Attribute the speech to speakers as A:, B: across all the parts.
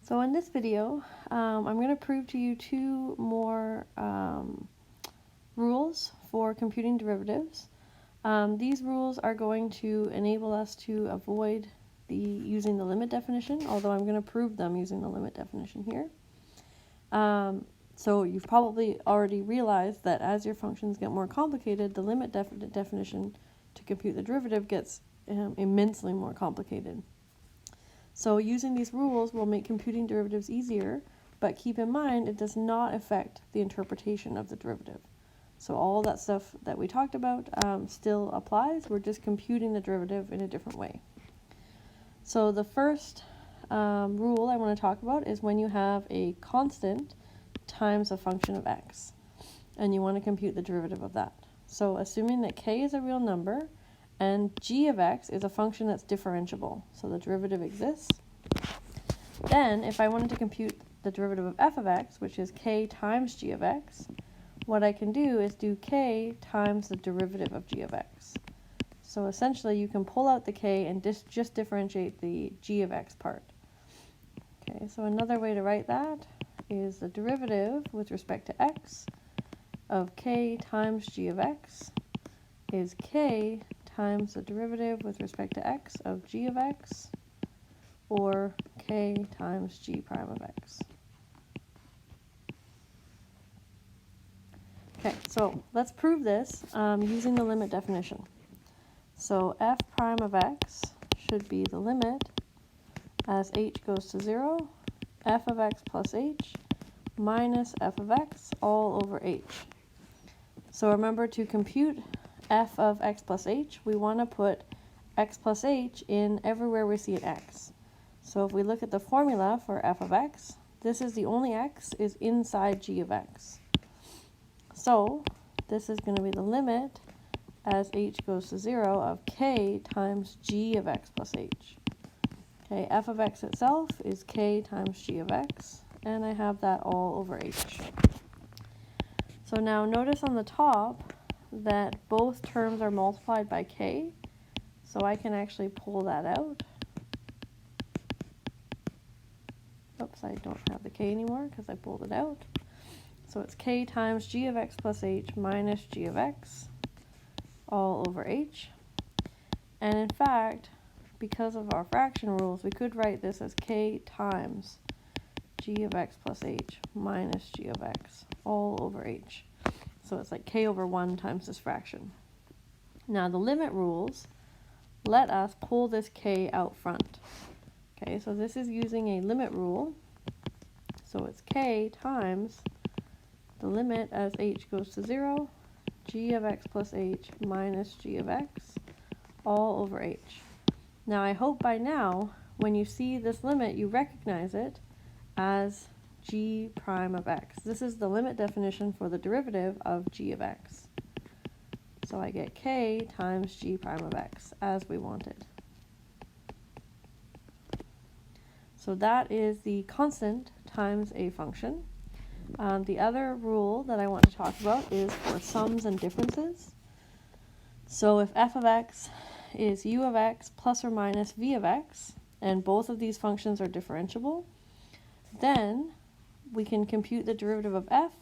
A: So in this video, I'm going to prove to you two more rules for computing derivatives. These rules are going to enable us to avoid using the limit definition, although I'm going to prove them using the limit definition here. So you've probably already realized that as your functions get more complicated, the limit definition to compute the derivative gets immensely more complicated. So using these rules will make computing derivatives easier, but keep in mind it does not affect the interpretation of the derivative. So all that stuff that we talked about still applies. We're just computing the derivative in a different way. So the first rule I want to talk about is when you have a constant times a function of x, and you want to compute the derivative of that. So assuming that k is a real number, and g of x is a function that's differentiable, so the derivative exists. Then, if I wanted to compute the derivative of f of x, which is k times g of x, what I can do is do k times the derivative of g of x. So essentially, you can pull out the k and just differentiate the g of x part. Okay, so another way to write that is the derivative with respect to x of k times g of x is k times the derivative with respect to x of g of x, or k times g prime of x. Okay, so let's prove this using the limit definition. So f prime of x should be the limit as h goes to 0, f of x plus h minus f of x all over h. So remember, to compute f of x plus h, we want to put x plus h in everywhere we see an x. So if we look at the formula for f of x, this is the only x is inside g of x. So this is going to be the limit as h goes to 0 of k times g of x plus h. Okay, f of x itself is k times g of x, and I have that all over h. So now notice on the top that both terms are multiplied by k, so I can actually pull that out. Oops, I don't have the k anymore because I pulled it out. So it's k times g of x plus h minus g of x all over h. And in fact, because of our fraction rules, we could write this as k times g of x plus h minus g of x all over h. So it's like k over 1 times this fraction. Now the limit rules let us pull this k out front. Okay, so this is using a limit rule. So it's k times the limit as h goes to 0, g of x plus h minus g of x all over h. Now I hope by now, when you see this limit, you recognize it as g prime of x. This is the limit definition for the derivative of g of x. So I get k times g prime of x as we wanted. So that is the constant times a function. The other rule that I want to talk about is for sums and differences. So if f of x is u of x plus or minus v of x, and both of these functions are differentiable, then we can compute the derivative of f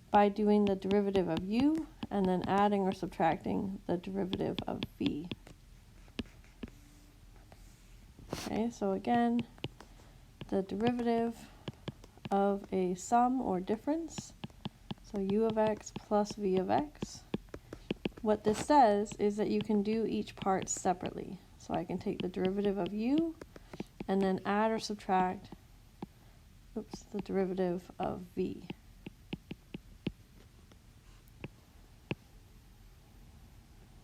A: by doing the derivative of u and then adding or subtracting the derivative of v. Okay, so again, the derivative of a sum or difference, so u of x plus v of x. What this says is that you can do each part separately. So I can take the derivative of u and then add or subtract the derivative of v.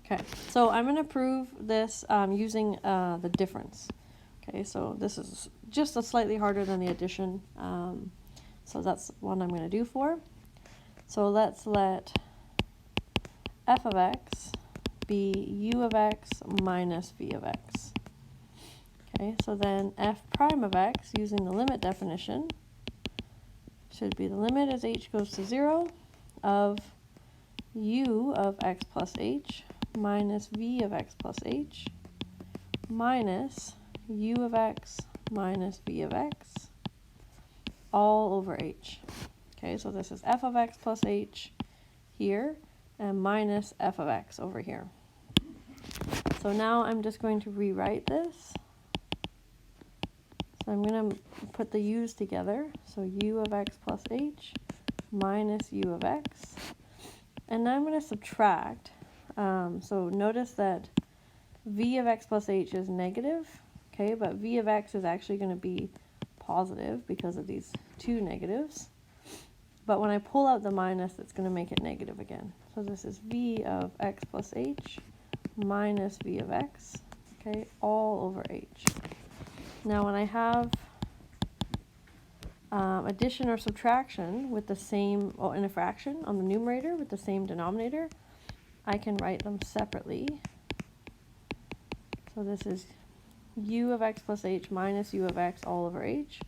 A: Okay, so I'm going to prove this using the difference. Okay, so this is just slightly harder than the addition, so that's what I'm going to do for. So let's let f of x be u of x minus v of x. Okay, so then f prime of x, using the limit definition, should be the limit as h goes to 0 of u of x plus h minus v of x plus h minus u of x minus v of x all over h. Okay, so this is f of x plus h here, and minus f of x over here. So now I'm just going to rewrite this. So I'm going to put the u's together. So u of x plus h minus u of x. And now I'm going to subtract. So notice that v of x plus h is negative, okay, but v of x is actually going to be positive because of these two negatives. But when I pull out the minus, it's going to make it negative again. So this is v of x plus h minus v of x, okay, all over h. Now when I have addition or subtraction with the same, in a fraction on the numerator with the same denominator, I can write them separately. So this is u of x plus h minus u of x all over h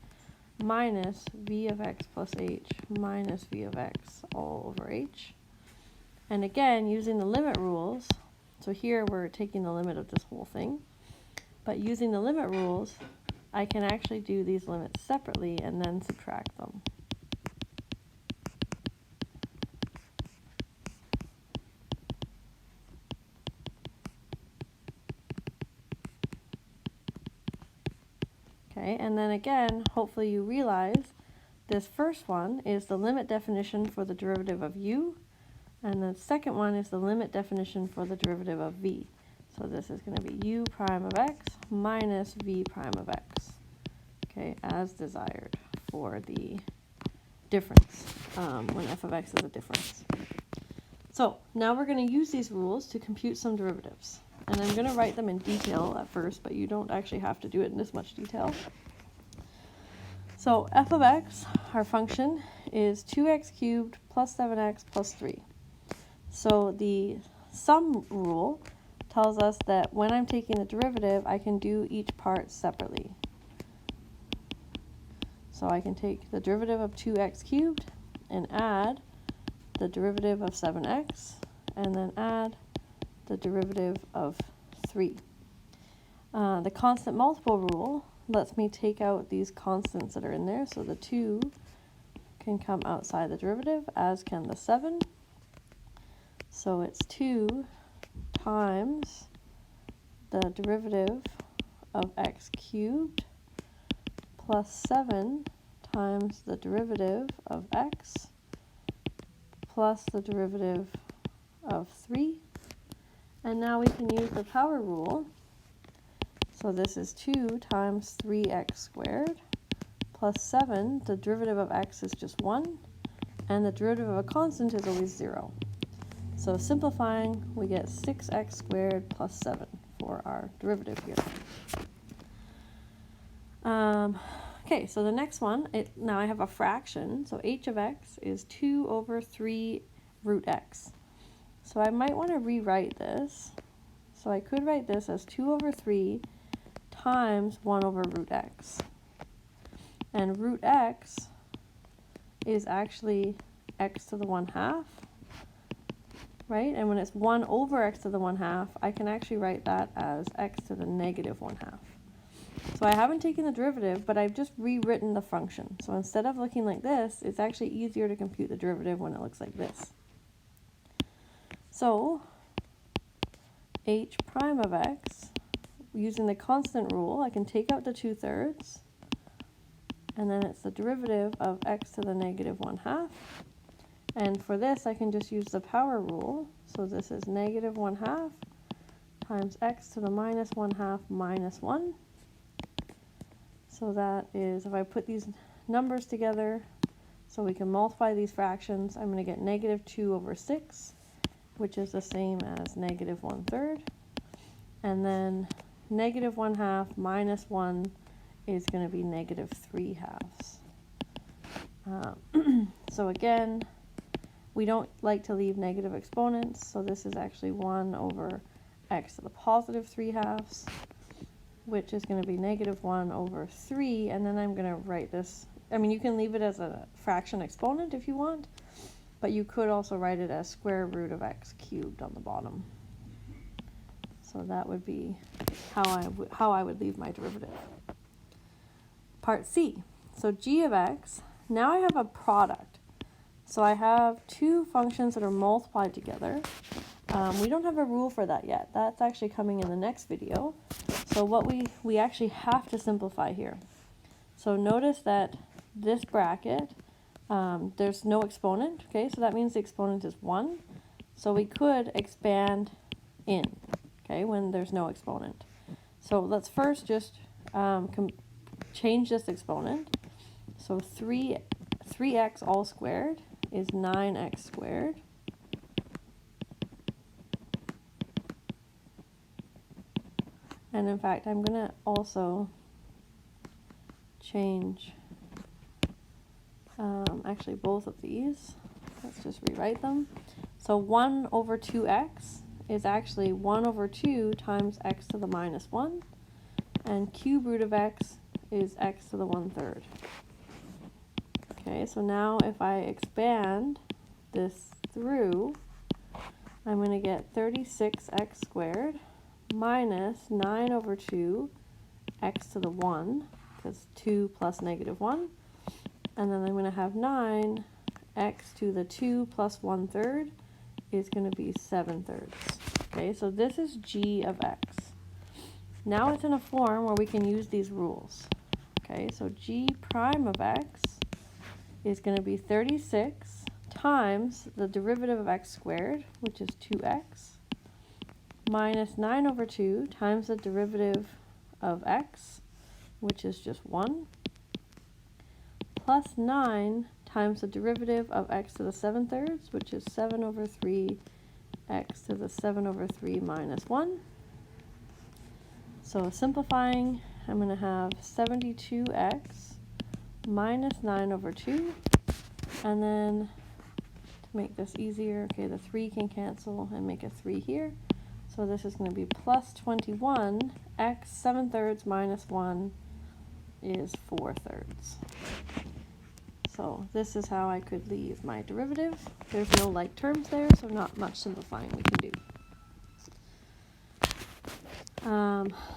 A: minus v of x plus h minus v of x all over h. And again, using the limit rules, so here we're taking the limit of this whole thing, but using the limit rules, I can actually do these limits separately and then subtract them. Okay, and then again, hopefully you realize this first one is the limit definition for the derivative of u, and the second one is the limit definition for the derivative of v. So this is going to be u prime of x minus v prime of x, okay, as desired for the difference, when f of x is a difference. So now we're going to use these rules to compute some derivatives. And I'm going to write them in detail at first, but you don't actually have to do it in this much detail. So f of x, our function, is 2x cubed plus 7x plus 3. So the sum rule tells us that when I'm taking the derivative, I can do each part separately. So I can take the derivative of 2x cubed and add the derivative of 7x, and then add the derivative of 3. The constant multiple rule lets me take out these constants that are in there, so the 2 can come outside the derivative, as can the 7. So it's 2 times the derivative of x cubed plus 7 times the derivative of x plus the derivative of 3. And now we can use the power rule. So this is 2 times 3x squared plus 7. The derivative of x is just 1, and the derivative of a constant is always 0. So simplifying, we get 6x squared plus 7 for our derivative here. Okay, so the next one, now I have a fraction. So h of x is 2 over 3 root x. So I might want to rewrite this. So I could write this as 2 over 3 times 1 over root x. And root x is actually x to the 1/2, right? And when it's 1 over x to the 1/2, I can actually write that as x to the negative 1/2. So I haven't taken the derivative, but I've just rewritten the function. So instead of looking like this, it's actually easier to compute the derivative when it looks like this. So h prime of x, using the constant rule, I can take out the 2/3, and then it's the derivative of x to the negative 1/2. And for this, I can just use the power rule. So this is negative 1/2 times x to the minus 1/2 minus 1. So that is, if I put these numbers together, so we can multiply these fractions, I'm going to get negative 2 over 6, which is the same as negative 1/3. And then negative 1/2 minus 1 is going to be negative 3/2. So again, we don't like to leave negative exponents, so this is actually 1 over x to the positive 3/2, which is going to be negative 1 over 3, and then I'm going to write this. I mean, you can leave it as a fraction exponent if you want, but you could also write it as square root of x cubed on the bottom. So that would be how I would leave my derivative. Part C. So g of x now I have a product. So I have two functions that are multiplied together. We don't have a rule for that yet. That's actually coming in the next video. So what we actually have to simplify here. So notice that this bracket, there's no exponent, okay? So that means the exponent is 1. So we could expand in, okay, when there's no exponent. So let's first just change this exponent. So 3x all squared is 9x squared. And in fact, I'm going to also change actually both of these. Let's just rewrite them. So 1 over 2x is actually 1 over 2 times x to the minus 1. And cube root of x is x to the 1/3. Okay, so now if I expand this through, I'm going to get 36x squared minus 9 over 2 x to the 1, because 2 plus negative 1. And then I'm going to have 9 x to the 2 plus 1/3 is going to be 7/3. Okay, so this is g of x. Now it's in a form where we can use these rules. Okay, so g prime of x is going to be 36 times the derivative of x squared, which is 2x, minus 9 over 2 times the derivative of x, which is just 1, plus 9 times the derivative of x to the 7/3, which is 7 over 3 x to the 7 over 3 minus 1. So simplifying, I'm going to have 72x minus 9 over 2. And then to make this easier, okay, the 3 can cancel and make a 3 here. So this is going to be plus 21, x 7/3 minus 1 is 4/3. So this is how I could leave my derivative. There's no like terms there, so not much simplifying we can do.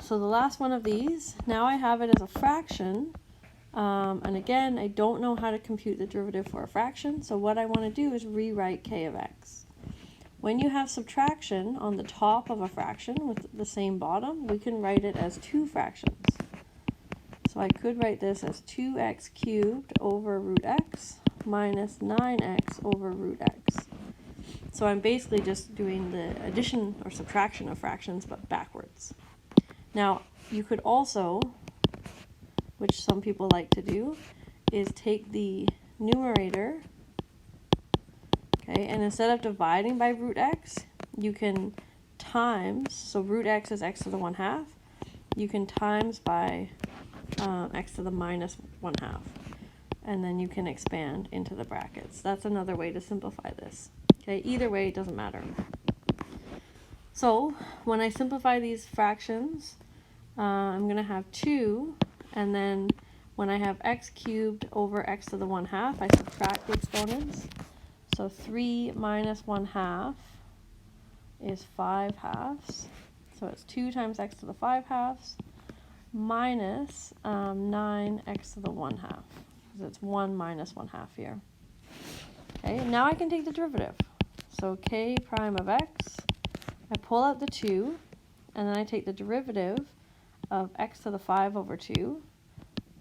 A: So the last one of these, now I have it as a fraction. And again, I don't know how to compute the derivative for a fraction, so what I want to do is rewrite k of x. When you have subtraction on the top of a fraction with the same bottom, we can write it as two fractions. So I could write this as 2x cubed over root x minus 9x over root x. So I'm basically just doing the addition or subtraction of fractions, but backwards. Now, you could also, which some people like to do, is take the numerator, okay, and instead of dividing by root x, you can times, so root x is x to the 1/2, you can times by x to the minus 1/2, and then you can expand into the brackets. That's another way to simplify this. Okay, either way, it doesn't matter. So when I simplify these fractions, I'm going to have 2, and then when I have x cubed over x to the 1/2, I subtract the exponents. So 3 minus 1/2 is 5/2. So it's 2 times x to the 5/2 minus 9x to the 1/2, because it's 1 minus 1/2 here. Okay, and now I can take the derivative. So k prime of x, I pull out the 2, and then I take the derivative of x to the 5 over 2.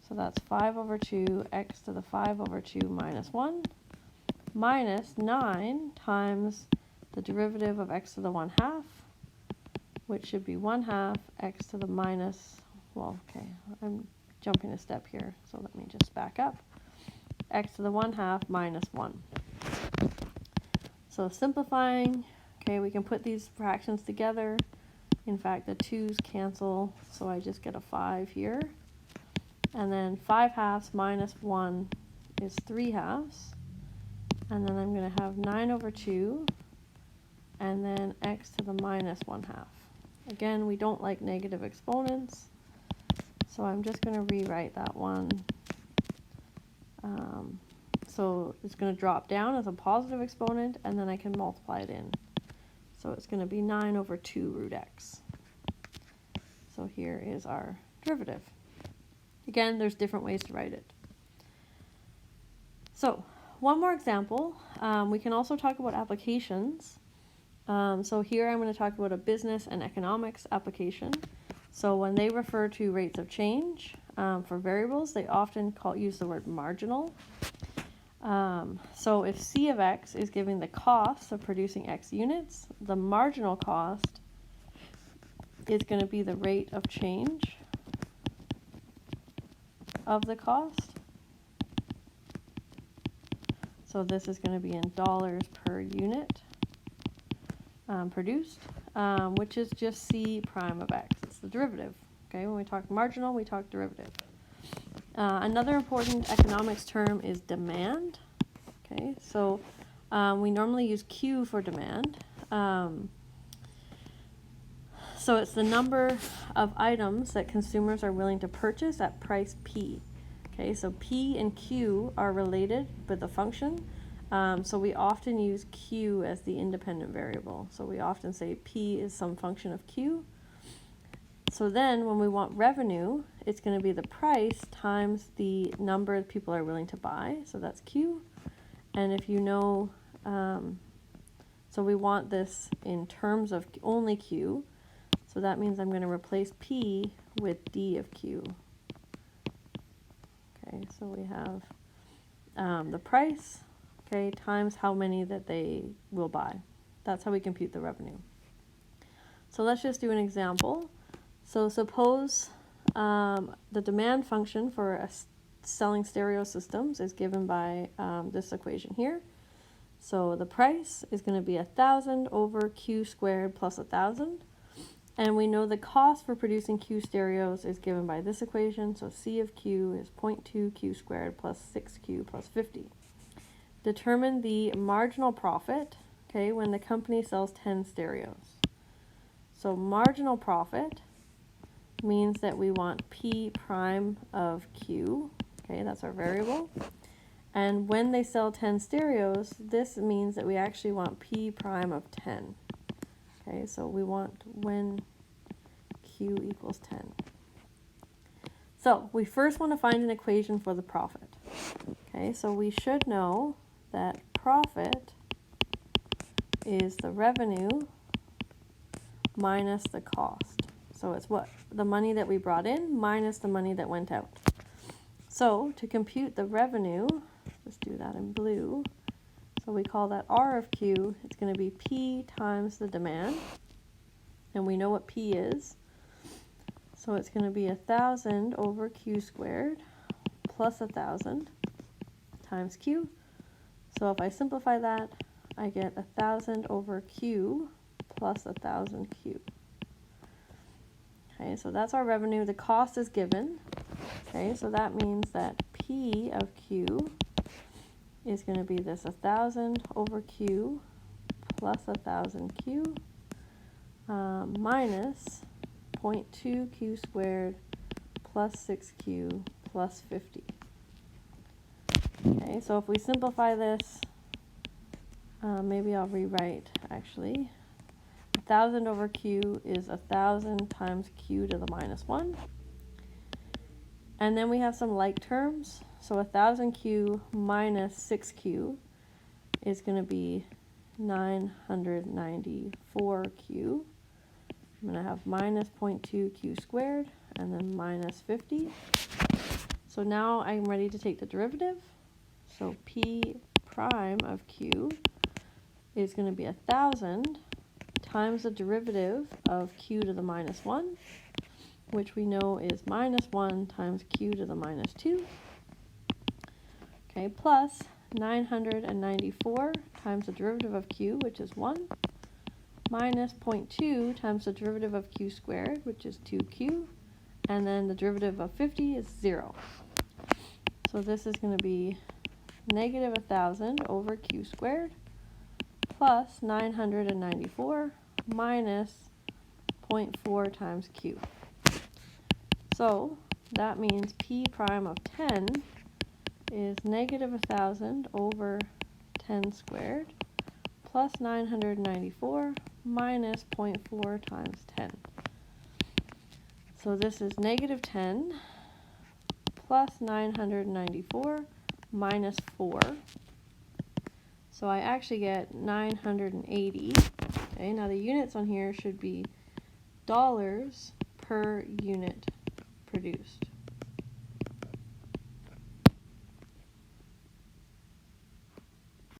A: So that's 5 over 2 x to the 5 over 2 minus 1, minus 9 times the derivative of x to the 1/2, which should be 1/2 x to the minus, well, okay, I'm jumping a step here, so let me just back up. X to the 1/2 minus 1. So simplifying, okay, we can put these fractions together. In fact, the 2's cancel, so I just get a 5 here. And then 5/2 minus 1 is 3/2. And then I'm going to have 9 over 2, and then x to the minus 1/2. Again, we don't like negative exponents, so I'm just going to rewrite that one. So it's going to drop down as a positive exponent, and then I can multiply it in. So it's going to be 9 over 2 root x. So here is our derivative. Again, there's different ways to write it. So one more example. We can also talk about applications. So here I'm going to talk about a business and economics application. So when they refer to rates of change for variables, they often use the word marginal. So if C of X is giving the cost of producing X units, the marginal cost is going to be the rate of change of the cost. So this is going to be in dollars per unit produced, which is just C prime of X. It's the derivative. Okay, when we talk marginal, we talk derivative. Another important economics term is demand. Okay, so we normally use Q for demand. So it's the number of items that consumers are willing to purchase at price P. Okay, so P and Q are related with a function. So we often use Q as the independent variable. So we often say P is some function of Q. So then when we want revenue, it's going to be the price times the number of people are willing to buy. So that's Q. And if you know, so we want this in terms of only Q. So that means I'm going to replace P with D of Q. Okay, so we have the price, okay, times how many that they will buy. That's how we compute the revenue. So let's just do an example. So suppose the demand function for selling stereo systems is given by this equation here. So the price is going to be 1,000 over Q squared plus 1,000. And we know the cost for producing Q stereos is given by this equation. So C of Q is 0.2 Q squared plus 6Q plus 50. Determine the marginal profit, okay, when the company sells 10 stereos. So marginal profit means that we want P prime of Q, okay, that's our variable. And when they sell 10 stereos, this means that we actually want P prime of 10. Okay, so we want when Q equals 10. So we first want to find an equation for the profit. Okay, so we should know that profit is the revenue minus the cost. So it's what? The money that we brought in minus the money that went out. So to compute the revenue, let's do that in blue. So we call that R of Q. It's going to be P times the demand. And we know what P is. So it's going to be 1,000 over Q squared plus 1,000 times Q. So if I simplify that, I get 1,000 over Q plus 1,000 Q. Okay, so that's our revenue. The cost is given. Okay, so that means that P of Q is going to be this 1,000 over Q plus 1,000 Q minus 0.2 Q squared plus 6Q plus 50. Okay, so if we simplify this, maybe I'll rewrite actually. 1,000 over Q is 1,000 times Q to the minus 1. And then we have some like terms. So 1,000Q minus 6Q is going to be 994Q. I'm going to have minus 0.2 Q squared and then minus 50. So now I'm ready to take the derivative. So P prime of Q is going to be 1,000 times the derivative of Q to the minus 1, which we know is minus 1 times Q to the minus 2. Okay, plus 994 times the derivative of Q, which is 1, minus 0.2 times the derivative of Q squared, which is 2Q, and then the derivative of 50 is 0. So this is going to be negative 1,000 over Q squared plus 994 minus 0.4 times Q. So that means P prime of 10 is negative 1,000 over 10 squared plus 994 minus 0.4 times 10. So this is negative 10 plus 994 minus 4. So I actually get 980. Okay, now the units on here should be dollars per unit produced.